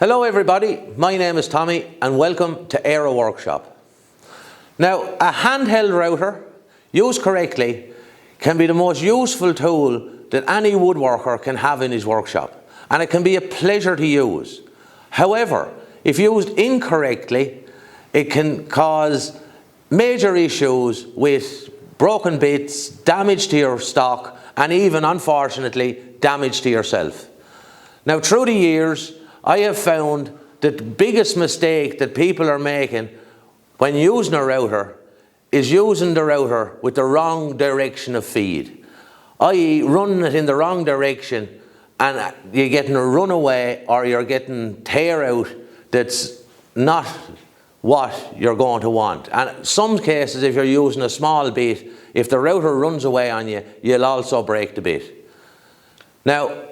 Hello everybody, my name is Tommy and welcome to Aero Workshop. Now, a handheld router, used correctly, can be the most useful tool that any woodworker can have in his workshop, and it can be a pleasure to use. However, if used incorrectly, it can cause major issues with broken bits, damage to your stock, and even, unfortunately, damage to yourself. Now, through the years, I have found that the biggest mistake that people are making when using a router is using the router with the wrong direction of feed, i.e. running it in the wrong direction, and you're getting a runaway or you're getting tear out that's not what you're going to want. And in some cases, if you're using a small bit, if the router runs away on you, you'll also break the bit. Now,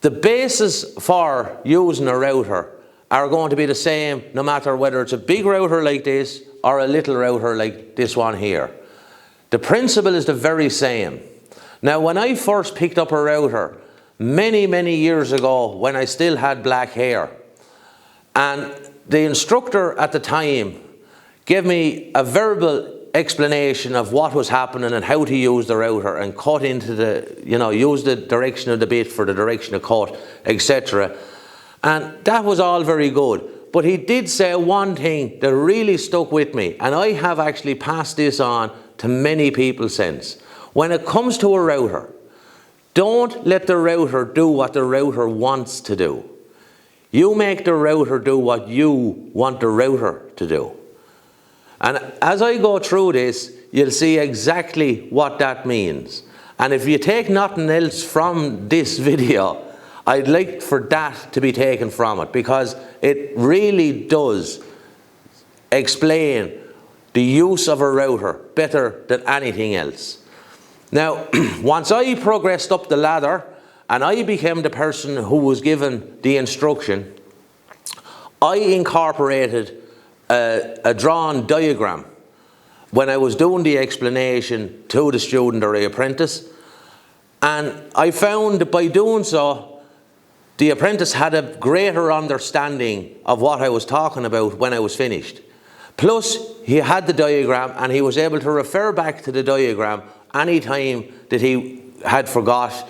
the basis for using a router are going to be the same no matter whether it's a big router like this or a little router like this one here. The principle is the very same. Now, when I first picked up a router many years ago, when I still had black hair, and the instructor at the time gave me a verbal explanation of what was happening and how to use the router and cut into the, use the direction of the bit for the direction of cut, etc. And that was all very good. But he did say one thing that really stuck with me, and I have actually passed this on to many people since. When it comes to a router, don't let the router do what the router wants to do. You make the router do what you want the router to do. And as I go through this, you'll see exactly what that means. And if you take nothing else from this video, I'd like for that to be taken from it, because it really does explain the use of a router better than anything else. Now, once I progressed up the ladder and I became the person who was given the instruction, I incorporated a drawn diagram when I was doing the explanation to the student or the apprentice, and I found that by doing so, the apprentice had a greater understanding of what I was talking about when I was finished. Plus, he had the diagram and he was able to refer back to the diagram any time that he had forgot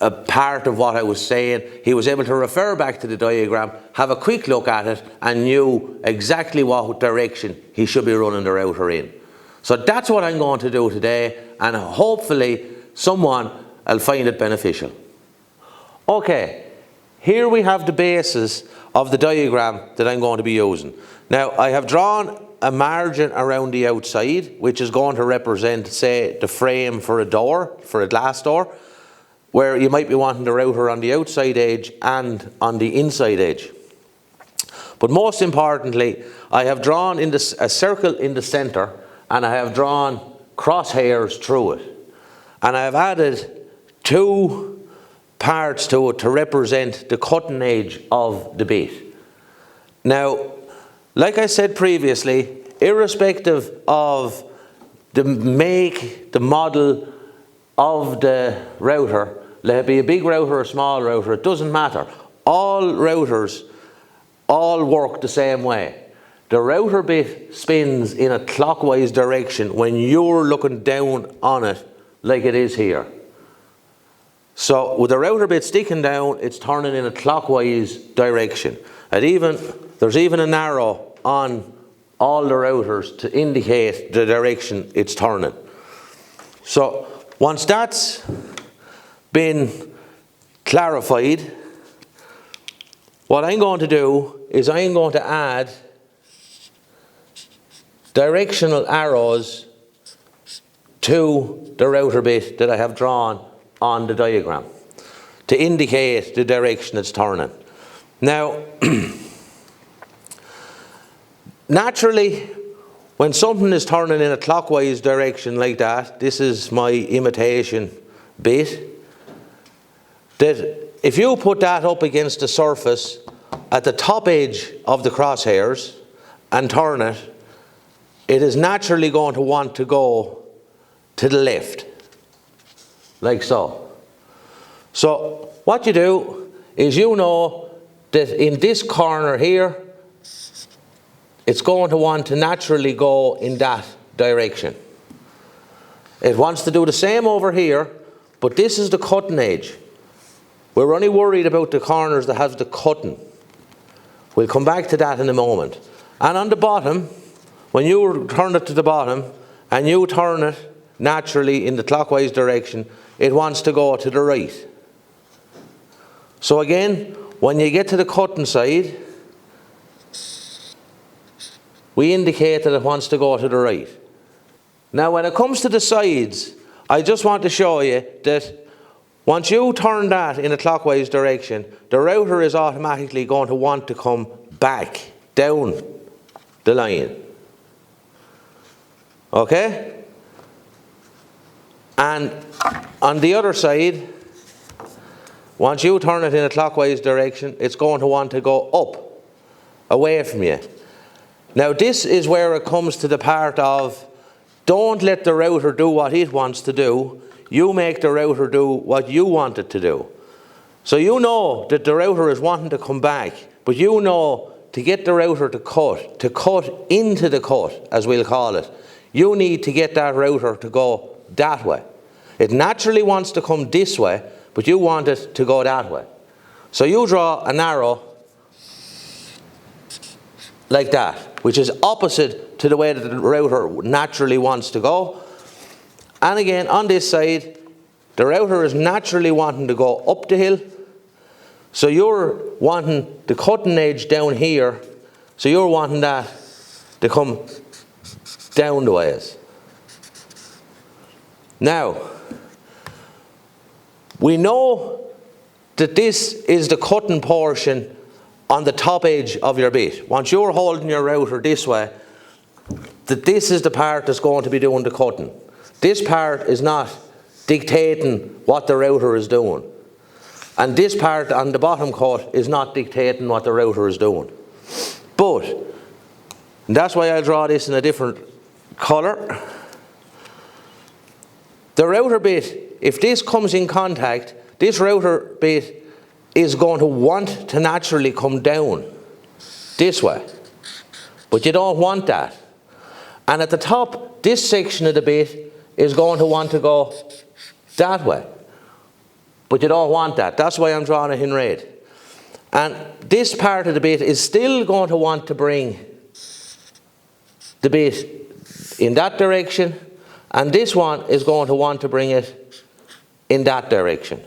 a part of what I was saying. He was able to refer back to the diagram, have a quick look at it, and knew exactly what direction he should be running the router in. So that's what I'm going to do today, and hopefully someone will find it beneficial. Okay, here we have the basis of the diagram that I'm going to be using. Now, I have drawn a margin around the outside, which is going to represent, say, the frame for a door, for a glass door, where you might be wanting the router on the outside edge and on the inside edge. But most importantly, I have drawn a circle in the center, and I have drawn crosshairs through it. And I have added two parts to it to represent the cutting edge of the bit. Now, like I said previously, irrespective of the make, the model of the router, let it be a big router or a small router, it doesn't matter. All routers all work the same way. The router bit spins in a clockwise direction when you're looking down on it like it is here. So with the router bit sticking down, it's turning in a clockwise direction. And there's even an arrow on all the routers to indicate the direction it's turning. So once that's been clarified, what I'm going to do is I'm going to add directional arrows to the router bit that I have drawn on the diagram to indicate the direction it's turning. Now, naturally, when something is turning in a clockwise direction like that, this is my imitation bit, that if you put that up against the surface at the top edge of the crosshairs and turn it, it is naturally going to want to go to the left, like so. So what you do is, that in this corner here, it's going to want to naturally go in that direction. It wants to do the same over here, but this is the cutting edge. We're only worried about the corners that have the cutting. We'll come back to that in a moment. And on the bottom, when you turn it to the bottom and you turn it naturally in the clockwise direction, it wants to go to the right. So again, when you get to the cutting side, we indicate that it wants to go to the right. Now when it comes to the sides, I just want to show you that once you turn that in a clockwise direction, the router is automatically going to want to come back down the line. Okay? And on the other side, once you turn it in a clockwise direction, it's going to want to go up, away from you. Now this is where it comes to the part of, don't let the router do what it wants to do. You make the router do what you want it to do. So you know that the router is wanting to come back, but you know to get the router to cut into the cut, as we'll call it, you need to get that router to go that way. It naturally wants to come this way, but you want it to go that way. So you draw an arrow like that, which is opposite to the way that the router naturally wants to go. And again, on this side, the router is naturally wanting to go up the hill. So you're wanting the cutting edge down here. So you're wanting that to come down the ways. Now, we know that this is the cutting portion on the top edge of your bit. Once you're holding your router this way, that this is the part that's going to be doing the cutting. This part is not dictating what the router is doing. And this part on the bottom cut is not dictating what the router is doing. But, and that's why I draw this in a different colour. The router bit, if this comes in contact, this router bit is going to want to naturally come down this way. But you don't want that. And at the top, this section of the bit is going to want to go that way. But you don't want that. That's why I'm drawing it in red. And this part of the bit is still going to want to bring the bit in that direction, and this one is going to want to bring it in that direction.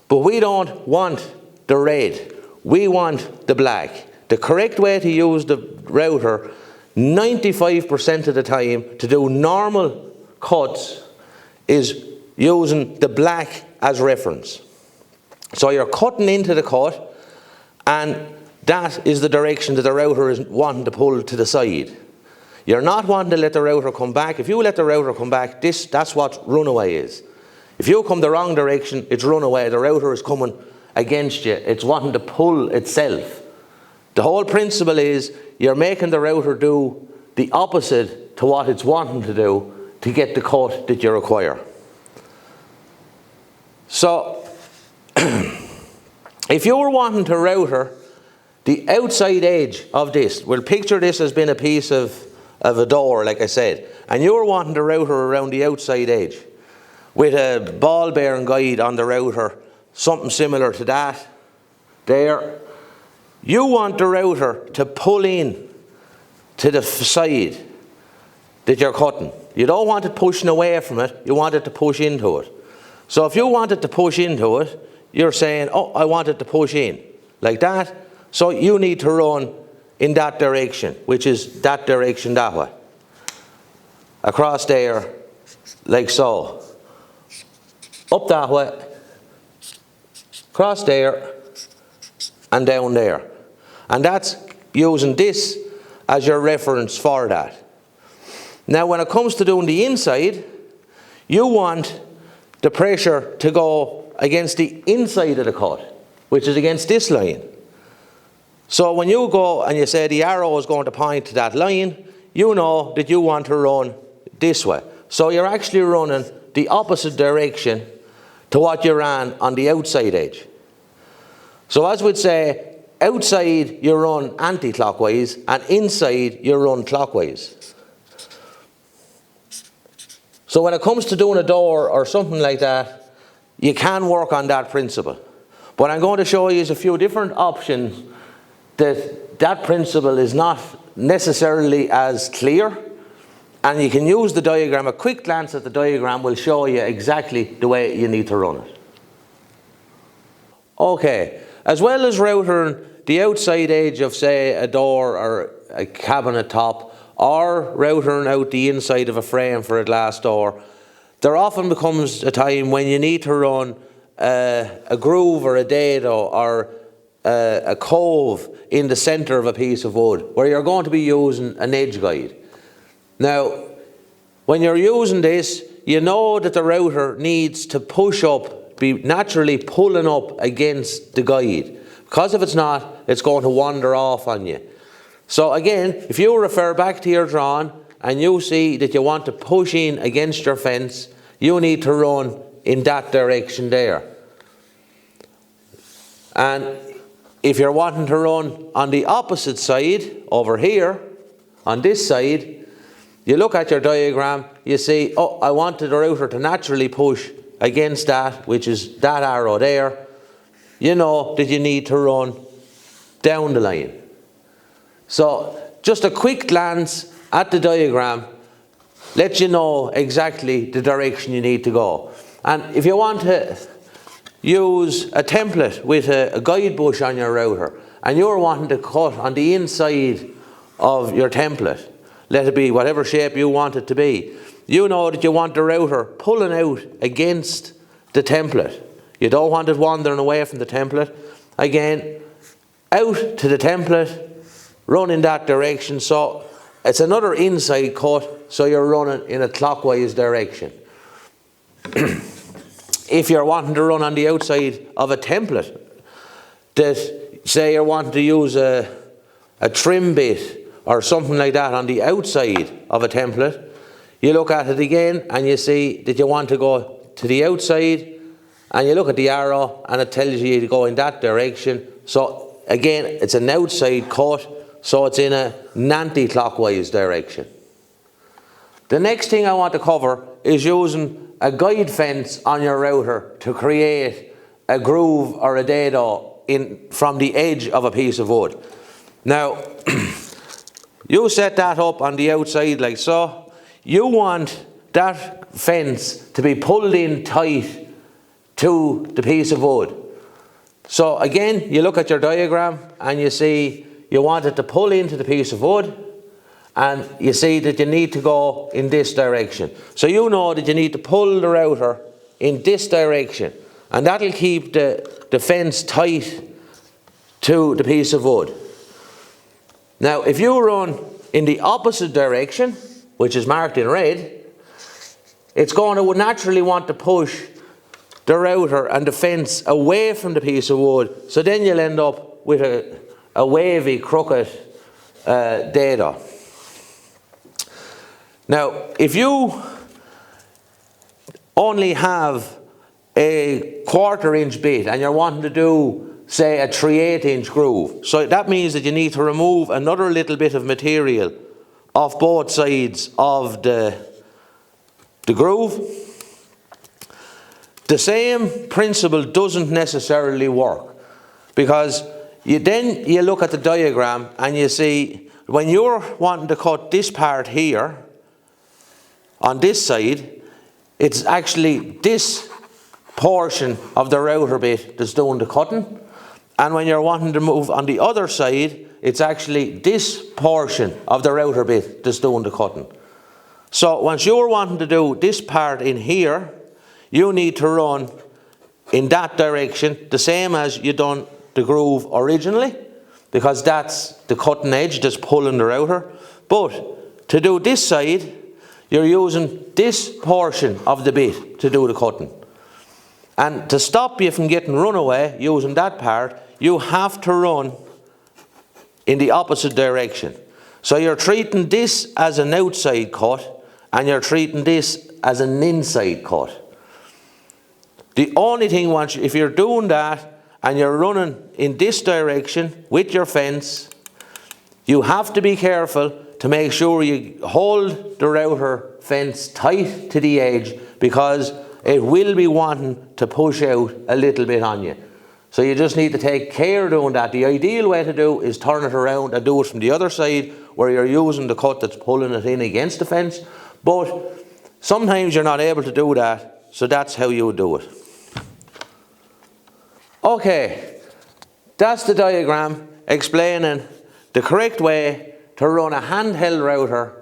But we don't want the red. We want the black. The correct way to use the router 95% of the time to do normal cuts is using the black as reference. So you're cutting into the cut, and that is the direction that the router is wanting to pull to the side. You're not wanting to let the router come back. If you let the router come back, that's what runaway is. If you come the wrong direction, it's runaway. The router is coming against you. It's wanting to pull itself. The whole principle is you're making the router do the opposite to what it's wanting to do to get the cut that you require. So, if you were wanting to router the outside edge of this, we'll picture this as being a piece of a door, like I said, and you were wanting to router around the outside edge with a ball bearing guide on the router, something similar to that there. You want the router to pull in to the side that you're cutting. You don't want it pushing away from it, you want it to push into it. So if you want it to push into it, you're saying, oh, I want it to push in, like that. So you need to run in that direction, which is that direction that way. Across there, like so. Up that way, across there, and down there. And that's using this as your reference for that. Now when it comes to doing the inside, you want the pressure to go against the inside of the cut, which is against this line. So when you go and you say the arrow is going to point to that line, you know that you want to run this way. So you're actually running the opposite direction to what you ran on the outside edge. So as we'd say, outside you run anti-clockwise and inside you run clockwise. So when it comes to doing a door or something like that, you can work on that principle. But I'm going to show you a few different options that principle is not necessarily as clear, and you can use the diagram. A quick glance at the diagram will show you exactly the way you need to run it. Okay, as well as routering the outside edge of, say, a door or a cabinet top, or routering out the inside of a frame for a glass door, there often becomes a time when you need to run a groove or a dado or a cove in the centre of a piece of wood, where you're going to be using an edge guide. Now, when you're using this, you know that the router needs to push up, be naturally pulling up against the guide, because if it's not, it's going to wander off on you. So again, if you refer back to your drawing and you see that you want to push in against your fence, you need to run in that direction there. And if you're wanting to run on the opposite side, over here, on this side, you look at your diagram, you see, oh, I wanted the router to naturally push against that, which is that arrow there. You know that you need to run down the line. So just a quick glance at the diagram lets you know exactly the direction you need to go. And if you want to use a template with a guide bush on your router, and you're wanting to cut on the inside of your template, let it be whatever shape you want it to be, you know that you want the router pulling out against the template. You don't want it wandering away from the template. Again, out to the template, run in that direction. So it's another inside cut, so you're running in a clockwise direction. If you're wanting to run on the outside of a template, that say you're wanting to use a trim bit or something like that on the outside of a template, you look at it again and you see that you want to go to the outside, and you look at the arrow and it tells you to go in that direction. So again, it's an outside cut, so it's in an anti-clockwise direction. The next thing I want to cover is using a guide fence on your router to create a groove or a dado from the edge of a piece of wood. Now, you set that up on the outside like so. You want that fence to be pulled in tight to the piece of wood. So again, you look at your diagram and you see you want it to pull into the piece of wood, and you see that you need to go in this direction. So you know that you need to pull the router in this direction, and that'll keep the fence tight to the piece of wood. Now, if you run in the opposite direction, which is marked in red, it's going to naturally want to push the router and the fence away from the piece of wood. So then you'll end up with a wavy, crooked dado. Now, if you only have a 1/4 inch bit and you're wanting to do, say, a 3/8 inch groove, so that means that you need to remove another little bit of material off both sides of the groove. The same principle doesn't necessarily work, because you look at the diagram and you see when you're wanting to cut this part here on this side, it's actually this portion of the router bit that's doing the cutting, and when you're wanting to move on the other side, it's actually this portion of the router bit that's doing the cutting. So once you're wanting to do this part in here, you need to run in that direction, the same as you done the groove originally, because that's the cutting edge that's pulling the router. But to do this side, you're using this portion of the bit to do the cutting. And to stop you from getting run away using that part, you have to run in the opposite direction. So you're treating this as an outside cut, and you're treating this as an inside cut. The only thing, if you're doing that and you're running in this direction with your fence, you have to be careful to make sure you hold the router fence tight to the edge, because it will be wanting to push out a little bit on you. So you just need to take care doing that. The ideal way to do is turn it around and do it from the other side, where you're using the cut that's pulling it in against the fence. But sometimes you're not able to do that, so that's how you would do it. Okay, that's the diagram explaining the correct way to run a handheld router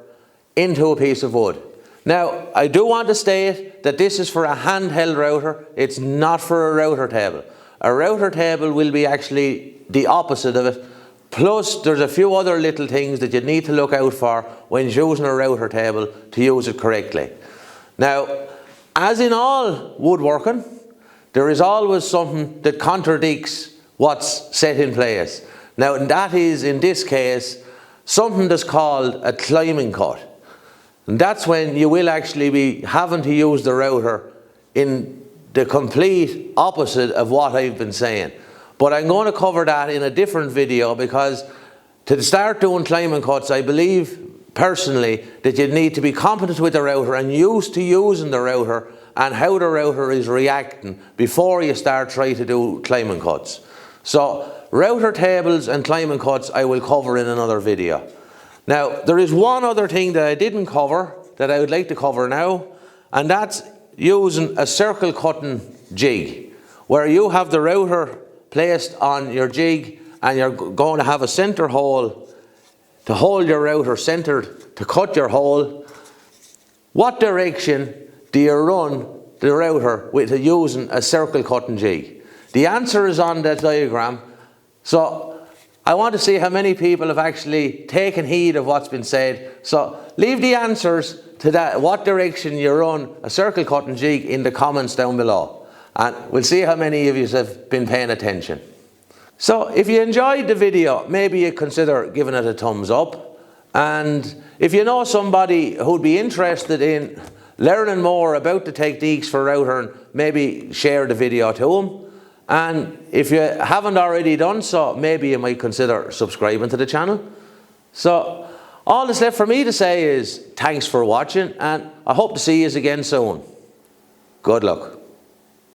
into a piece of wood. Now, I do want to state that this is for a handheld router. It's not for a router table. A router table will be actually the opposite of it. Plus, there's a few other little things that you need to look out for when using a router table to use it correctly. Now, as in all woodworking, there is always something that contradicts what's set in place. Now, that is, in this case, something that's called a climbing cut. And that's when you will actually be having to use the router in the complete opposite of what I've been saying. But I'm going to cover that in a different video, because to start doing climbing cuts, I believe personally that you need to be competent with the router and used to using the router and how the router is reacting before you start trying to do climbing cuts. So router tables and climbing cuts I will cover in another video. Now, there is one other thing that I didn't cover that I would like to cover now, and that's using a circle cutting jig, where you have the router placed on your jig and you're going to have a center hole to hold your router centered to cut your hole. What direction do you run the router with using a circle cutting jig? The answer is on that diagram. So I want to see how many people have actually taken heed of what's been said. So leave the answers to that, what direction you run a circle cutting jig, in the comments down below. And we'll see how many of you have been paying attention. So if you enjoyed the video, maybe you consider giving it a thumbs up. And if you know somebody who'd be interested in learning more about the techniques for routering, maybe share the video to them. And if you haven't already done so, maybe you might consider subscribing to the channel. So all that's left for me to say is thanks for watching, and I hope to see you again soon. Good luck.